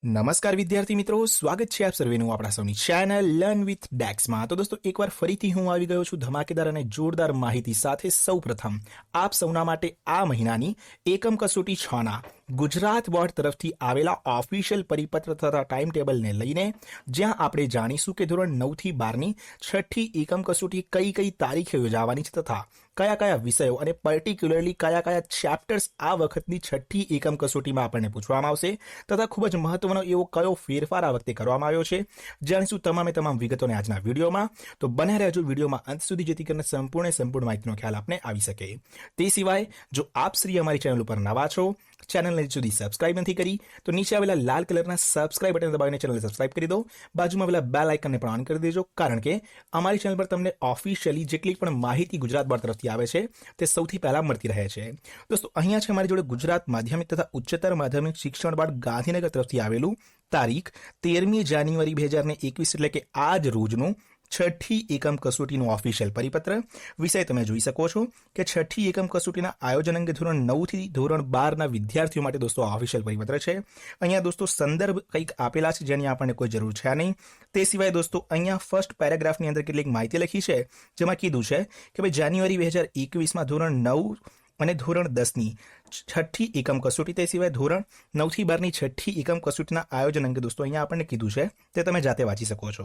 નમસ્કાર વિદ્યાર્થી મિત્રો, સ્વાગત છે આપ સર્વેનું આપણા સૌની ચેનલ લર્ન વિથ ડેક્સમાં। તો દોસ્તો એકવાર ફરીથી હું આવી ગયો છું ધમાકેદાર અને જોરદાર માહિતી સાથે। સૌપ્રથમ આપ સૌના માટે આ મહિનાની એકમ કસોટી 6ના ગુજરાત બોર્ડ તરફથી આવેલા ઓફિશિયલ પરિપત્ર તથા ટાઈમ ટેબલને લઈને જ્યાં આપણે જાણીશું કે ધોરણ 9 થી 12ની છઠ્ઠી એકમ કસોટી કઈ કઈ તારીખે યોજાવાની છે તથા કયા કયા વિષયો અને પર્ટિક્યુલરલી કયા કયા ચેપ્ટર્સ આ વખતની છઠ્ઠી એકમ કસોટીમાં આપણને પૂછવામાં આવશે તથા ખૂબ જ મહત્વનો એવો કયો ફેરફાર આ વખતે કરવામાં આવ્યો છે જાણીશું તમામ વિગતોને આજના વિડીયોમાં। તો બને રહેજો વિડીયોમાં અંત સુધી જેથી કરીને સંપૂર્ણ માહિતીનો ખ્યાલ આપને આવી શકે। તે સિવાય જો આપ શ્રી અમારી ચેનલ ઉપર નવા છો, ચેનલને સુધી સબસ્ક્રાઇબ નથી કરી તો નીચે આવેલા લાલ કલરના સબસ્ક્રાઇબ બટન દબાવીને ચેનલને સબસ્ક્રાઇબ કરી દો, બાજુમાં આવેલા બેલ આઇકનને પણ ઓન કરી દેજો કારણ કે અમારી ચેનલ પર તમને ઓફિશિયલી જેટલી પણ માહિતી ગુજરાત બોર્ડ તરફથી આવે છે તે સૌથી પહેલા મળતી રહે છે। દોસ્તો અહીંયા છે અમારી જોડે ગુજરાત માધ્યમિક તથા ઉચ્ચતર માધ્યમિક શિક્ષણ બોર્ડ ગાંધીનગર તરફથી આવેલું તારીખ 13મી જાન્યુઆરી 2021 એટલે કે આજ રોજનું છઠ્ઠી એકમ કસોટીનું ઓફિશિયલ પરિપત્ર। વિષય તમે જોઈ શકો છો કે છઠ્ઠી એકમ કસોટીના આયોજન અંગે ધોરણ 9 થી ધોરણ 12ના વિદ્યાર્થીઓ માટે દોસ્તો ઓફિશિયલ પરિપત્ર છે। અહીંયા દોસ્તો સંદર્ભ કંઈક આપેલા છે જેની આપણને કોઈ જરૂર છે નહીં। તે સિવાય દોસ્તો અહીંયા ફર્સ્ટ પેરેગ્રાફની અંદર કેટલીક માહિતી લખી છે જેમાં કીધું છે કે ભાઈ જાન્યુઆરી 2021માં ધોરણ 9 અને ધોરણ 10ની છઠ્ઠી એકમ કસોટી, તે સિવાય ધોરણ 9 થી 12ની છઠ્ઠી એકમ કસોટીના આયોજન અંગે દોસ્તો અહીંયા આપણને કીધું છે તે તમે જાતે વાંચી શકો છો।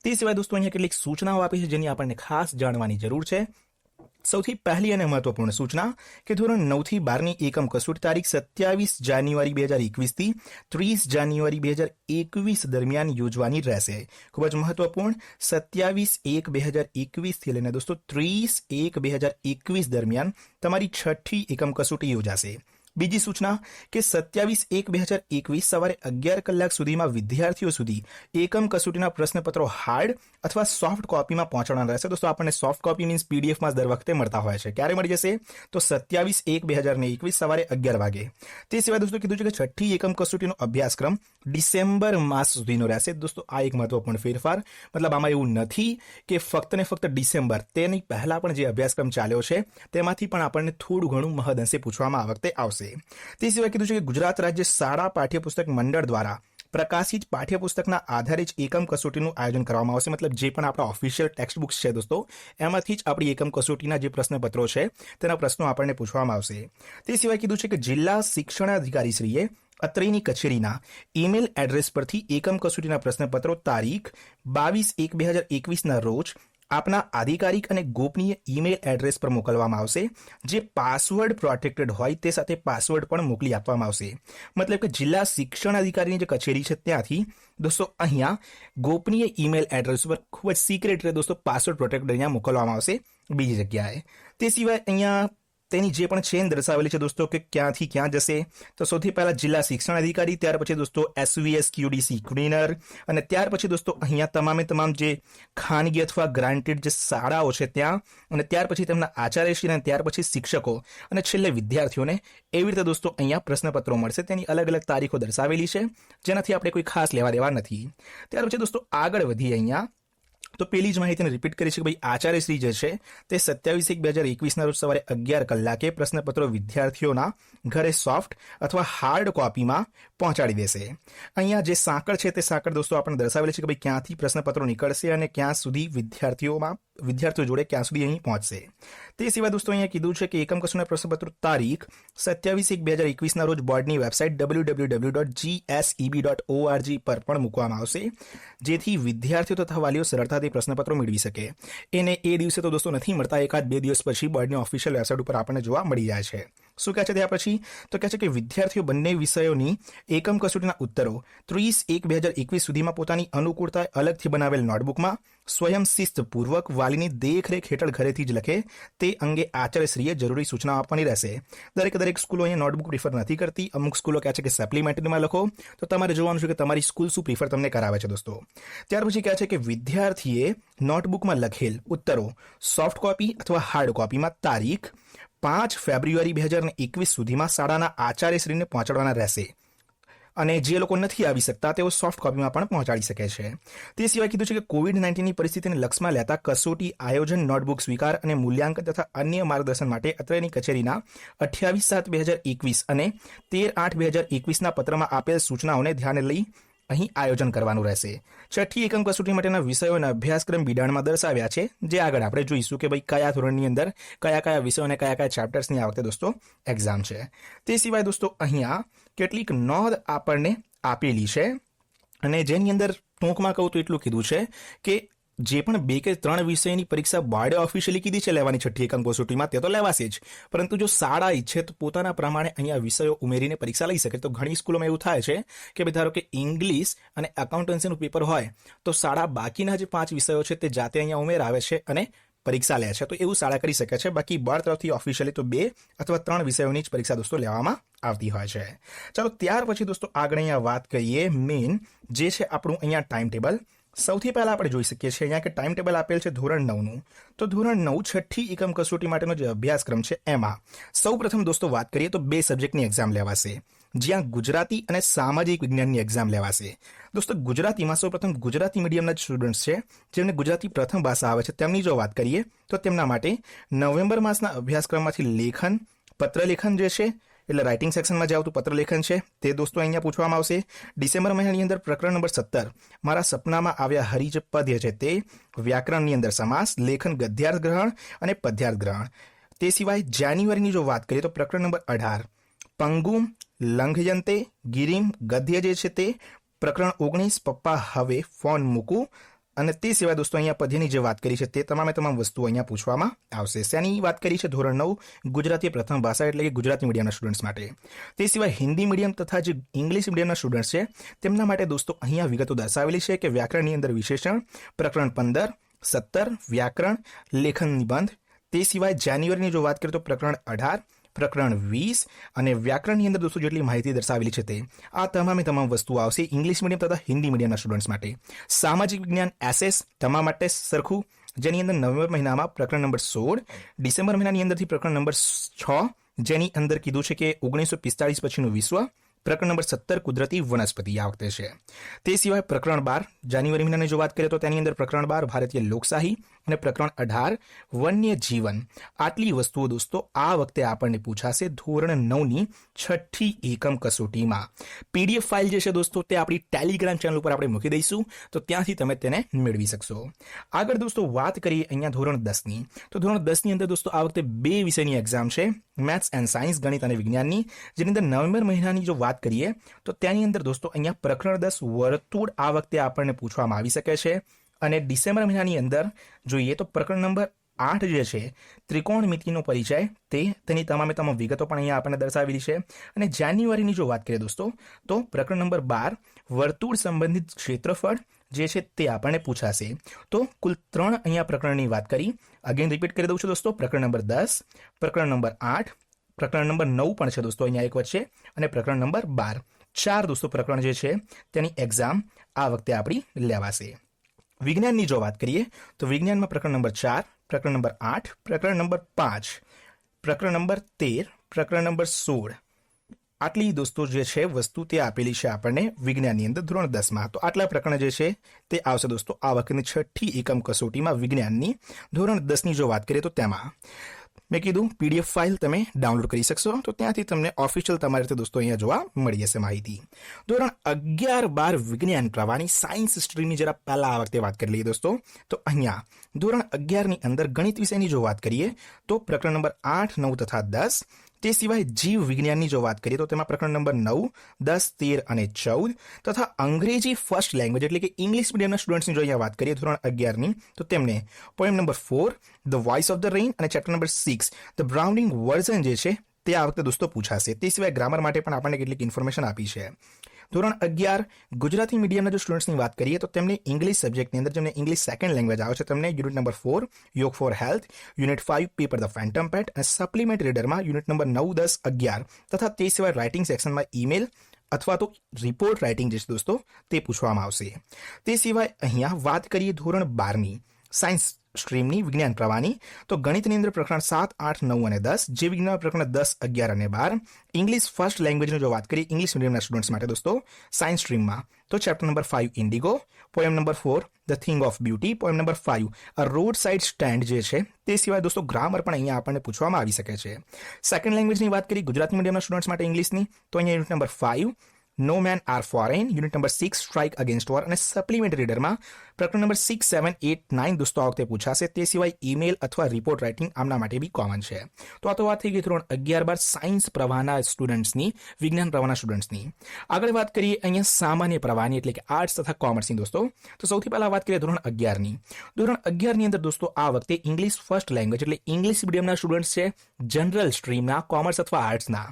તે સિવાય દોસ્તો અહીંયા કેટલીક સૂચનાઓ આપી છે જેની આપણને ખાસ જાણવાની જરૂર છે। સૌથી પહેલી અને મહત્વપૂર્ણ સૂચના કે ધોરણ 9 થી 12ની એકમ કસોટી તારીખ 27 જાન્યુઆરી 2021 થી 30 જાન્યુઆરી 2021 દરમિયાન યોજવાની રહેશે। ખૂબ જ મહત્વપૂર્ણ, 27/1/2021 થી લઈને દોસ્તો 30/1/2021 દરમિયાન તમારી છઠ્ઠી એકમ કસોટી યોજાશે। બીજી સૂચના કે 27/1/2021 સવારે 11 કલાક સુધીમાં વિદ્યાર્થીઓ સુધી એકમ કસોટીના પ્રશ્નપત્રો હાર્ડ અથવા સોફ્ટ કોપીમાં પહોંચાડવાના રહેશે। દોસ્તો આપણને સોફ્ટ કોપી મીન્સ પીડીએફમાં દર વખતે મળતા હોય છે, ક્યારે મળી જશે તો 27/1/2021 સવારે 11 વાગે। તે સિવાય દોસ્તો કીધું છે કે છઠ્ઠી એકમ કસોટીનો અભ્યાસક્રમ ડિસેમ્બર માસ સુધીનો રહેશે। દોસ્તો આ એક મહત્વપૂર્ણ ફેરફાર, મતલબ આમાં એવું નથી કે ફક્ત ને ફક્ત ડિસેમ્બર, તેની પહેલા પણ જે અભ્યાસક્રમ ચાલ્યો છે તેમાંથી પણ આપણને થોડું ઘણું મહદઅંશે પૂછવામાં આ વખતે આવશે। તે સિવાય કીધું છે કે ગુજરાત રાજ્ય શાળા પાઠ્યપુસ્તક મંડળ દ્વારા પ્રકાશિત પાઠ્યપુસ્તકના આધારે જ એકમ કસોટીનું આયોજન કરવામાં આવશે। મતલબ જે પણ આપણા ઓફિશિયલ ટેક્સ્ટ બુક્સ છે દોસ્તો એમાંથી જ આપણી એકમ કસોટીના જે પ્રશ્નપત્રો છે તેના પ્રશ્નો આપણને પૂછવામાં આવશે। તે સિવાય કીધું છે કે જિલ્લા શિક્ષણાધિકારીશ્રીએ અત્રેની કચેરીના ઈમેલ એડ્રેસ પરથી એકમ કસોટીના પ્રશ્નપત્રો તારીખ 22/1/2021ના રોજ આપના આધિકારિક અને ગોપનીય ઈમેલ એડ્રેસ પર મોકલવામાં આવશે, જે પાસવર્ડ પ્રોટેક્ટેડ હોય તે સાથે પાસવર્ડ પણ મોકલી આપવામાં આવશે। મતલબ કે જિલ્લા શિક્ષણ અધિકારીની જે કચેરી છે ત્યાંથી દોસ્તો અહીંયા ગોપનીય ઈમેલ એડ્રેસ પર ખૂબ જ સિક્રેટ દોસ્તો પાસવર્ડ પ્રોટેક્ટેડ અહીંયા મોકલવામાં આવશે બીજી જગ્યાએ। તે સિવાય અહીંયા તેની જે પણ ચેન દર્શાવેલી છે દોસ્તો કે ક્યાંથી ક્યાં જશે તો સૌથી પહેલા જિલ્લા શિક્ષણ અધિકારી, ત્યાર પછી દોસ્તો SVS QDC ક્લીનર અને ત્યાર પછી દોસ્તો અહીંયા તમામ જે ખાનગી અથવા ગ્રાન્ટેડ જે શાળાઓ છે ત્યાં, અને ત્યાર પછી તેમના આચાર્યશ્રી અને ત્યાર પછી શિક્ષકો અને છેલ્લે વિદ્યાર્થીઓને એવી રીતે દોસ્તો અહીંયા પ્રશ્નપત્રો મળશે। તેની અલગ અલગ તારીખો દર્શાવેલી છે જેનાથી આપણે કોઈ ખાસ લેવા દેવા નથી। ત્યાર પછી દોસ્તો આગળ વધીએ અહીંયા તો પેલી જ માહિતીને રિપીટ કરી છે કે ભાઈ આચાર્યશ્રી જે છે તે 27/1/2021ના રોજ સવારે 11 કલાકે પ્રશ્નપત્રો વિદ્યાર્થીઓના ઘરે સોફ્ટ અથવા હાર્ડ કોપીમાં પહોંચાડી દેશે। અહીંયા જે સાંકળ છે તે સાંકળ દોસ્તો આપણને દર્શાવેલી છે કે ભાઈ ક્યાંથી પ્રશ્નપત્રો નીકળશે અને ક્યાં સુધી વિદ્યાર્થીઓ જોડે ક્યાં સુધી અહીં પહોંચશે। તે સિવાય દોસ્તો અહીંયા કીધું છે કે એકમ કસોટીના પ્રશ્નપત્રો તારીખ 27/1/2021ના રોજ બોર્ડની વેબસાઇટ www.gseb.org પર પણ મૂકવામાં આવશે, જેથી વિદ્યાર્થીઓ તથા વાલીઓ સરળતાથી પ્રશ્નપત્રો મેળવી શકે। એને એ દિવસે તો દોસ્તો નથી મળતા, 1-2 દિવસ પછી બોર્ડની ઓફિશિયલ વેબસાઇટ ઉપર આપણને જોવા મળી જાય છે। શું કહે છે ત્યાર પછી તો કહે છે કે વિદ્યાર્થીઓ બંને વિષયોની એકમ કસોટીના ઉત્તરો 30/1/2021 સુધીમાં પોતાની અનુકૂળતાએ અલગથી બનાવેલ નોટબુકમાં સ્વયં શિસ્તપૂર્વક વાલીની દેખરેખ હેઠળ ઘરેથી જ લખે તે અંગે આચાર્યશ્રીએ જરૂરી સૂચના આપવાની રહેશે। દરેક સ્કૂલો અહીંયા નોટબુક પ્રિફર નથી કરતી, અમુક સ્કૂલો કહે છે કે સપ્લિમેન્ટરીમાં લખો, તો તમારે જોવાનું છે કે તમારી સ્કૂલ શું પ્રિફર તમને કરાવે છે દોસ્તો। ત્યાર પછી કહે છે કે વિદ્યાર્થીએ નોટબુકમાં લખેલ ઉત્તરો સોફ્ટ કોપી અથવા હાર્ડ કોપીમાં તારીખ 5 ફેબ્રુઆરી 2021 સુધીમાં શાળાના આચાર્યશ્રીને પહોંચાડવાના રહેશે। અને જે લોકો નથી આવી શકતા તેઓ સોફ્ટ કોપીમાં પણ પહોંચાડી શકે છે. તે સિવાય કીધું છે કે કોવિડ-19ની પરિસ્થિતિને લક્ષમાં લેતા કસોટી, આયોજન, નોટબુક સ્વીકાર અને મૂલ્યાંકન તથા અન્ય માર્ગદર્શન માટે અત્રેની કચેરીના 28/7/2021 અને 13/8/2021ના પત્રમાં આપેલ સૂચનાઓને ધ્યાને લઈ અહીં આયોજન કરવાનું રહેશે. છઠ્ઠી એકમ કસોટી માટેના વિષયોના અભ્યાસક્રમ બિડાણમાં દર્શાવ્યા છે, જે આગળ આપણે જોઈશું કે ભાઈ કયા ધોરણની અંદર કયા વિષયો અને કયા ચેપ્ટર્સની આ વખતે દોસ્તો એક્ઝામ છે. તે સિવાય દોસ્તો અહીંયા કેટલીક નોંધ આપણને આપેલી છે અને જેની અંદર ટૂંકમાં કહું તો એટલું કીધું છે કે જે પણ 2 કે 3 વિષયની પરીક્ષા બોર્ડે ઓફિશિયલી કીધી છે લેવાની છઠ્ઠી એકમ કસોટીમાં તે તો લેવાશે જ, પરંતુ જો શાળા ઈચ્છે તો પોતાના પ્રમાણે અહીંયા વિષયો ઉમેરીને પરીક્ષા લઈ શકે. તો ઘણી સ્કૂલોમાં એવું થાય છે કે ભાઈ ધારો કે ઇંગ્લિશ અને એકાઉન્ટન્સીનું પેપર હોય તો શાળા બાકીના જે 5 વિષયો છે તે જાતે અહીંયા ઉમેરાવે છે અને પરીક્ષા લે છે. તો એવું શાળા કરી શકે છે. બાકી બોર્ડ તરફથી ઓફિશિયલી તો 2 અથવા 3 વિષયોની જ પરીક્ષા દોસ્તો લેવામાં આવતી હોય છે. ચાલો ત્યાર પછી દોસ્તો આગળ અહીંયા વાત કરીએ મેઇન જે છે આપણું અહીંયા ટાઈમ ટેબલ. સૌથી પહેલા આપણે જોઈ શકીએ છીએ અહીંયા કે ટાઈમ ટેબલ આપેલ છે ધોરણ 9નું. તો ધોરણ 9 છઠ્ઠી એકમ કસોટી માટેનો જે અભ્યાસક્રમ છે એમાં સૌપ્રથમ દોસ્તો વાત કરીએ તો 2 સબ્જેક્ટની એક્ઝામ લેવાશે, જ્યાં ગુજરાતી અને સામાજિક વિજ્ઞાનની એક્ઝામ લેવાશે. દોસ્તો ગુજરાતીમાં સૌપ્રથમ ગુજરાતી મીડિયમના જ સ્ટુડન્ટ્સ છે જેમને ગુજરાતી પ્રથમ ભાષા આવે છે તેમની જો વાત કરીએ તો તેમના માટે નવેમ્બર માસના અભ્યાસક્રમમાંથી લેખન, પત્રલેખન જે છે એટલે રાઇટિંગ સેક્શનમાં જે આવતું પત્રલેખન છે તે દોસ્તો અહીંયા પૂછવામાં આવશે. ડિસેમ્બર મહિનાની અંદર પ્રકરણ નંબર 17 મારા સપનામાં આવ્યા હરી જે પદ્ય છે તે, વ્યાકરણની અંદર સમાસ, લેખન ગદ્યાર્થ ગ્રહણ અને પદ્યાર્થ ગ્રહણ. તે સિવાય જાન્યુઆરીની જો વાત કરીએ તો પ્રકરણ નંબર 18 પંગુમ લંઘયંતે ગિરિમ ગદ્ય જે છે તે, પ્રકરણ 19 પપ્પા હવે ફોન મૂકું. અને તે સિવાય દોસ્તો અહીંયા પદ્યની જે વાત કરી છે તે તમામ વસ્તુઓ અહીંયા પૂછવામાં આવશે. શેની વાત કરી છે? ધોરણ 9 ગુજરાતી પ્રથમ ભાષા એટલે કે ગુજરાતી મીડિયમના સ્ટુડન્ટ્સ માટે. તે સિવાય હિન્દી મીડિયમ તથા જે ઇંગ્લિશ મીડિયમના સ્ટુડન્ટ્સ છે તેમના માટે દોસ્તો અહીંયા વિગતો દર્શાવેલી છે કે વ્યાકરણની અંદર વિશેષણ, પ્રકરણ 15, 17 વ્યાકરણ, લેખન નિબંધ. તે સિવાય જાન્યુઆરીની જો વાત કરીએ તો પ્રકરણ 18, પ્રકરણ 20 અને વ્યાકરણની અંદર દોસ્તો જેટલી માહિતી દર્શાવેલી છે તે આ તમામ વસ્તુઓ આવશે ઇંગ્લિશ મીડિયમ તથા હિન્દી મીડિયમના સ્ટુડન્ટ્સ માટે. સામાજિક વિજ્ઞાન એસએસ તમામ માટે સરખું, જેની અંદર નવેમ્બર મહિનામાં પ્રકરણ નંબર 16, ડિસેમ્બર મહિનાની અંદરથી પ્રકરણ નંબર 6 જેની અંદર કીધું છે કે 1945 પછીનું વિશ્વ, પ્રકરણ નંબર 17 કુદરતી વનસ્પતિ આ વખતે છે. તે સિવાય પ્રકરણ 12 જાન્યુઆરી મહિનાની જો વાત કરીએ તો તેની અંદર પ્રકરણ 12 ભારતીય લોકશાહી અને પ્રકરણ 18 વન્ય જીવન. આટલી વસ્તુઓ દોસ્તો આ વખતે આપણને પૂછાશે ધોરણ 9ની છઠ્ઠી એકમ કસોટીમાં. પીડીએફ ફાઇલ જે છે દોસ્તો તે આપણી ટેલિગ્રામ ચેનલ ઉપર આપણે મૂકી દઈશું, તો ત્યાંથી તમે તેને મેળવી શકશો. આગળ દોસ્તો વાત કરીએ અહીંયા ધોરણ 10ની. તો ધોરણ 10ની અંદર દોસ્તો આ વખતે 2 વિષયની એક્ઝામ છે, મેથ્સ એન્ડ સાયન્સ ગણિત અને વિજ્ઞાનની, જેની અંદર નવેમ્બર મહિનાની જો વાત કરીએ તો તેની અંદર દોસ્તો અહીંયા પ્રકરણ 10 વર્તુળ આ વખતે આપણને પૂછવામાં આવી શકે છે. અને ડિસેમ્બર મહિનાની અંદર જોઈએ તો પ્રકરણ નંબર 8 જે છે ત્રિકોણમિતિનો પરિચય તેની તમામ વિગતો પણ અહીંયા આપણને દર્શાવેલી છે. અને જાન્યુઆરીની જો વાત કરીએ દોસ્તો તો પ્રકરણ નંબર 12 વર્તુળ સંબંધિત ક્ષેત્રફળ જે છે તે આપણને પૂછાશે. તો કુલ 3 અહીંયા પ્રકરણની વાત કરી. અગેન રિપીટ કરી દઉં છું દોસ્તો, પ્રકરણ નંબર 10, પ્રકરણ નંબર 8, પ્રકરણ નંબર 9 પણ છે દોસ્તો અહીંયા એક વચ્ચે, અને પ્રકરણ નંબર 12. 4 દોસ્તો પ્રકરણ જે છે તેની એક્ઝામ આ વખતે આપણી લેવાશે. વિજ્ઞાનની જો વાત કરીએ તો વિજ્ઞાનમાં પ્રકરણ નંબર 4, પ્રકરણ નંબર 8, પ્રકરણ નંબર 5, પ્રકરણ નંબર 13, પ્રકરણ નંબર 16 આટલી દોસ્તો જે છે વસ્તુ તે આપેલી છે આપણને વિજ્ઞાનની અંદર ધોરણ 10માં. તો આટલા પ્રકરણ જે છે તે આવશે દોસ્તો આ વખતની છઠ્ઠી એકમ કસોટીમાં વિજ્ઞાનની. ધોરણ 10ની જો વાત કરીએ તો તેમાં મેં કીધું પીડીએફ ફાઇલ તમે ડાઉનલોડ કરી શકશો, તો ત્યાંથી તમને ઓફિશિયલ તમારી રીતે દોસ્તો અહીંયા જોવા મળી જશે માહિતી. ધોરણ 11, 12 વિજ્ઞાન પ્રવાહની સાયન્સ સ્ટ્રીમની જરા પહેલા આ વખતે વાત કરી લઈએ દોસ્તો. તો અહીંયા ધોરણ 11ની અંદર ગણિત વિષયની જો વાત કરીએ તો પ્રકરણ નંબર 8, 9 તથા 10. તે સિવાય જીવ વિજ્ઞાનની જો વાત કરીએ તો તેમાં પ્રકરણ નંબર 9, 10, 13 અને 14 તથા અંગ્રેજી ફર્સ્ટ લેંગ્વેજ એટલે કે ઇંગ્લિશ મીડિયમના સ્ટુડન્ટ્સની જો અહીંયા વાત કરીએ ધોરણ 11ની તો તેમને poem number 4 the voice of the rain અને ચેપ્ટર નંબર 6 ધ બ્રાઉનિંગ વર્ઝન જે છે તે આ વખતે દોસ્તો પૂછાશે. તે સિવાય ગ્રામર માટે પણ આપણને કેટલીક ઇન્ફોર્મેશન આપી છે. ધોરણ 11 ગુજરાતી મીડિયમના જો સ્ટુડન્ટ્સની વાત કરીએ તો તેમને ઇંગ્લિશ સબ્જેક્ટની અંદર જેમને ઇંગ્લિશ સેકન્ડ લેંગ્વેજ આવે છે તેમને unit number 4 yoga for health, unit 5 paper the phantom pet અને સપ્લિમેન્ટ રીડરમાં યુનિટ નંબર 9, 10, 11 તથા તે સિવાય રાઇટિંગ સેક્શનમાં ઈમેલ અથવા તો રિપોર્ટ રાઇટિંગ જે છે દોસ્તો તે પૂછવામાં આવશે. તે સિવાય અહીંયા વાત કરીએ ધોરણ 12ની સાયન્સ સ્ટ્રીમની વિજ્ઞાન પ્રવાહની તો ગણિતની અંદર પ્રકરણ 7, 8, 9 અને 10, જે વિજ્ઞાન પ્રકરણ 10, 11 અને 12, ઇંગ્લિશ ફર્સ્ટ લેંગ્વેજની જો વાત કરીએ ઇંગ્લિશ મીડિયમના સ્ટુડન્ટ્સ માટે દોસ્તો સાયન્સ સ્ટ્રીમમાં તો chapter number 5 Indigo, poem number 4 the thing of beauty, poem number 5 a road side stand જે છે તે સિવાય દોસ્તો ગ્રામર પણ અહીંયા આપણને પૂછવામાં આવી શકે છે. સેકન્ડ લેંગ્વેજની વાત કરીએ ગુજરાતી મીડિયમના સ્ટુડન્ટ્સ માટે ઇંગ્લિશની તો અહીંયા unit number 5 no men are foreign, unit number 6 strike against war અને સપ્લિમેન્ટરી રીડરમાં પ્રકરણ નંબર 6, 7, 8, 9 દોસ્તો આ વખતે પૂછાશે. તે સિવાય ઈમેલ અથવા રિપોર્ટ રાઇટિંગ આમના માટે બી કોમન છે. તો આ તો વાત થઈ ગઈ ધોરણ 11-12 સાયન્સ પ્રવાહના સ્ટુડન્ટ્સની, વિજ્ઞાન પ્રવાહના સ્ટુડન્ટ્સની. આગળ વાત કરીએ અહીંયા સામાન્ય પ્રવાહની એટલે કે આર્ટ્સ તથા કોમર્સની દોસ્તો. તો સૌથી પહેલા વાત કરીએ ધોરણ 11ની. ધોરણ 11ની અંદર દોસ્તો આ વખતે ઇંગ્લિશ ફર્સ્ટ લેંગ્વેજ એટલે ઇંગ્લિશ મીડિયમના સ્ટુડન્ટ્સ છે જનરલ સ્ટ્રીમના, કોમર્સ અથવા આર્ટ્સના.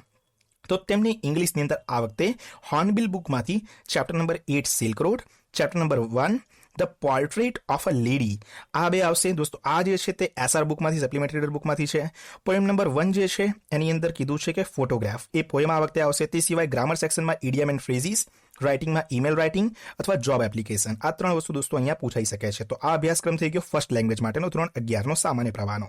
તો તેમની ઇંગ્લિશની અંદર આ વખતે હોર્નબિલ બુકમાંથી chapter number 8 silk road, chapter number 1 the portrait of a lady આ બે આવશે દોસ્તો. આ જે છે તે એસઆર બુકમાંથી, સપ્લિમેન્ટરી રીડર બુકમાંથી છે. પોએમ નંબર 1 જે છે એની અંદર કીધું છે કે ફોટોગ્રાફ, એ પોએમ આ વખતે આવશે. તે સિવાય ગ્રામર સેક્શનમાં ઇડિયમ એન્ડ ફ્રેઝીસ, રાઇટિંગમાં ઈમેલ રાઇટિંગ અથવા જોબ એપ્લિકેશન, આ ત્રણ વસ્તુ દોસ્તો અહીંયા પૂછાઈ શકે છે. તો આ અભ્યાસક્રમ થઈ ગયો ફર્સ્ટ લેંગ્વેજ માટેનો ધોરણ 11નો સામાન્ય પ્રવાહનો.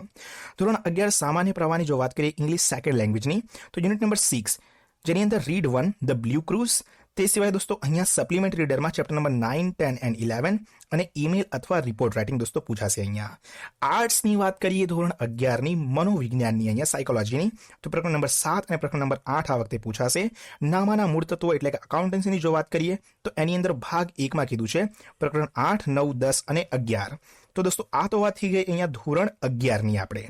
ધોરણ 11 સામાન્ય પ્રવાહની જો વાત કરીએ ઇંગ્લિશ સેકન્ડ લેંગ્વેજની તો યુનિટ નંબર 6 જેની અંદર રીડ 1 ધ બ્લુ ક્રુઝ. તે સિવાય દોસ્તો અહીંયા સપ્લિમેન્ટરી રીડરમાં ચેપ્ટર નંબર 9, 10 એન્ડ 11 અને ઈમેલ અથવા રિપોર્ટ રાઇટિંગ દોસ્તો પૂછાશે. અહીંયા આર્ટ્સની વાત કરીએ ધોરણ 11ની મનોવિજ્ઞાનની, અહીંયા સાયકોલોજીની તો પ્રકરણ નંબર 7 અને પ્રકરણ નંબર 8 આ વખતે પૂછાશે. નામાના મૂળ તત્વો એટલે કે અકાઉન્ટન્સીની જો વાત કરીએ તો એની અંદર ભાગ 1માં કીધું છે પ્રકરણ 8, 9, 10 અને 11. તો દોસ્તો આ તો વાત થઈ ગઈ અહીંયા ધોરણ 11ની. આપણે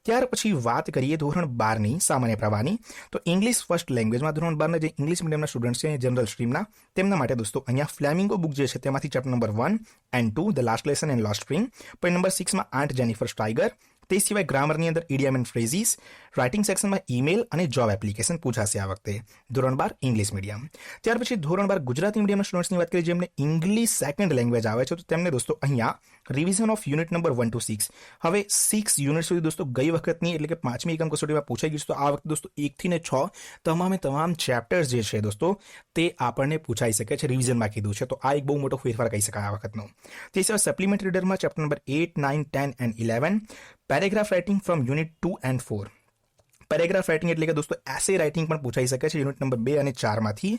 ત્યાર પછી વાત કરીએ ધોરણ 12ની સામાન્ય પ્રવાહની. તો ઇંગ્લિશ ફર્સ્ટ લેંગ્વેજમાં ધોરણ 12ના જે ઇંગ્લિશ મીડિયમના સ્ટુડન્ટ્સ છે જનરલ સ્ટ્રીમના તેમના માટે દોસ્તો અહીંયા ફ્લેમિંગો બુક જે છે તેમાંથી chapter number 1 and 2 the last lesson and lost spring, point number 6માં આન્ટ જેનિફર સ્ટાઇગર. તે સિવાય ગ્રામરની અંદર ઇડિયમ એન્ડ ફ્રેઝીસ, રાઇટિંગ સેક્શનમાં ઈમેલ અને જોબ એપ્લિકેશન પૂછાશે આ વખતે ધોરણ 12 ઇંગ્લિશ મીડિયમ. ત્યાર પછી ધોરણ 12 ગુજરાતી મીડિયમના સ્ટુડન્ટ્સની વાત કરીએ જેમને ઇંગ્લિશ સેકન્ડ લેંગ્વેજ આવે છે તો તેમને દોસ્તો અહીંયા revision of unit number 1 to 6. હવે 6 યુનિટ સુધી દોસ્તો ગઈ વખતની એટલે કે 5મી એકમ કસોટીમાં પૂછાઈ ગયું. તો આ વખતે દોસ્તો 1 થી 6 તમામ ચેપ્ટર્સ જે છે દોસ્તો તે આપણને પૂછાઈ શકે છે, રિવિઝનમાં કીધું છે. તો આ એક બહુ મોટો ફેરફાર કહી શકાય આ વખતનો. તે સિવાય સપ્લિમેન્ટરી રીડરમાં chapter number 8, 9, 10 and 11, paragraph writing from unit 2 and 4. Paragraph writing એટલે કે દોસ્તો એસે રાઇટિંગ પણ પૂછાઈ શકે છે યુનિટ નંબર 2 અને 4માંથી.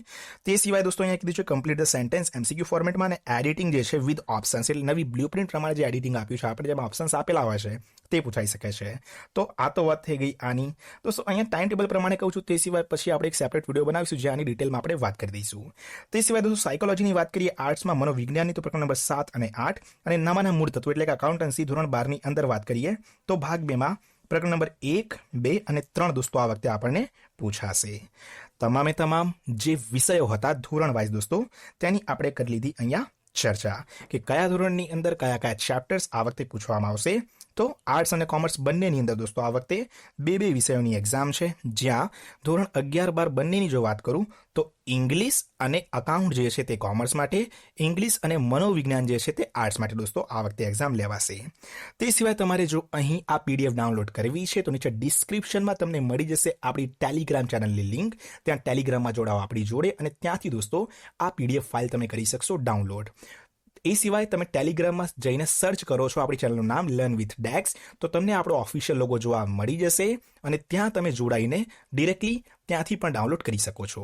તે સિવાય દોસ્તો અહીંયા કીધું છે કમ્પ્લીટ ધ સેન્ટેન્સ એમસીક્યુ ફોર્મેટમાં અને એડિટિંગ જે છે વિથ ઓપ્શન્સ એટલે નવી બ્લુપ્રિન્ટ પ્રમાણે જે એડિટિંગ આપ્યું છે આપણે જેમાં ઓપ્શન્સ આપેલા હોય છે તે પૂછાઈ શકે છે. તો આ તો વાત થઈ ગઈ આની. દોસ્તો અહીંયા ટાઈમ ટેબલ પ્રમાણે કહું છું. તે સિવાય પછી આપણે એક સેપરેટ વિડીયો બનાવીશું જે આની ડિટેલમાં આપણે વાત કરી દઈશું. તે સિવાય દોસ્તો સાયકોલોજીની વાત કરીએ આર્ટ્સમાં મનોવિજ્ઞાનની તો પ્રકરણ નંબર 7 અને 8 અને નામાના મૂળ તત્વો એટલે કે અકાઉન્ટન્સી ધોરણ 12ની અંદર વાત કરીએ તો ભાગ 2માં પ્રકરણ નંબર 1, 2 અને 3 દોસ્તો આ વખતે આપણને પૂછાશે. તમામ જે વિષયો હતા ધોરણ વાઇઝ દોસ્તો તેની આપણે કરી લીધી અહીંયા ચર્ચા કે કયા ધોરણની અંદર કયા ચેપ્ટર્સ આ વખતે પૂછવામાં આવશે. તો આર્ટ્સ અને કોમર્સ બંનેની અંદર દોસ્તો આ વખતે 2 વિષયોની એક્ઝામ છે, જ્યાં ધોરણ 11-12 બંનેની જો વાત કરું તો ઇંગ્લિશ અને અકાઉન્ટ જે છે તે કોમર્સ માટે, ઇંગ્લિશ અને મનોવિજ્ઞાન જે છે તે આર્ટ્સ માટે દોસ્તો આ વખતે એક્ઝામ લેવાશે. તે સિવાય તમારે જો અહીં આ પીડીએફ ડાઉનલોડ કરવી છે તો નીચે ડિસ્ક્રિપ્શનમાં તમને મળી જશે આપણી ટેલિગ્રામ ચેનલની લિંક. ત્યાં ટેલિગ્રામમાં જોડાઓ આપણી જોડે અને ત્યાંથી દોસ્તો આ પીડીએફ ફાઇલ તમે કરી શકશો ડાઉનલોડ. એ સિવાય તમે ટેલિગ્રામમાં જઈને સર્ચ કરો છો આપણી ચેનલનું નામ લર્ન વિથ ડેક્સ તો તમને આપણો ઓફિશિયલ લોગો જોવા મળી જશે અને ત્યાં તમે જોડાઈને ડિરેક્ટલી ત્યાંથી પણ ડાઉનલોડ કરી શકો છો.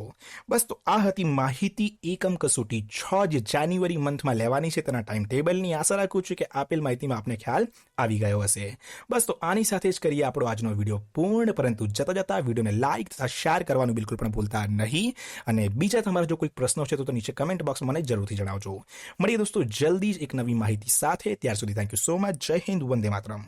બસ તો આ હતી માહિતી એકમ કસોટી 6 જે જાન્યુઆરી મંથમાં લેવાની છે તેના ટાઈમ ટેબલની. આશા રાખું છું કે આપેલ માહિતીમાં આપને ખ્યાલ આવી ગયો હશે. બસ તો આની સાથે જ કરીએ આપણો આજનો વિડીયો પૂર્ણ, પરંતુ જતા વિડીયોને લાઇક તથા શેર કરવાનું બિલકુલ પણ ભૂલતા નહીં. અને બીજા તમારા જો કોઈ પ્રશ્નો છે તો નીચે કમેન્ટ બોક્સમાં મને જરૂરથી જણાવજો. મળીએ દોસ્તો જલ્દી જ એક નવી માહિતી સાથે. ત્યાર સુધી થેન્ક યુ સો મચ. જય હિન્દ, વંદે માતરમ.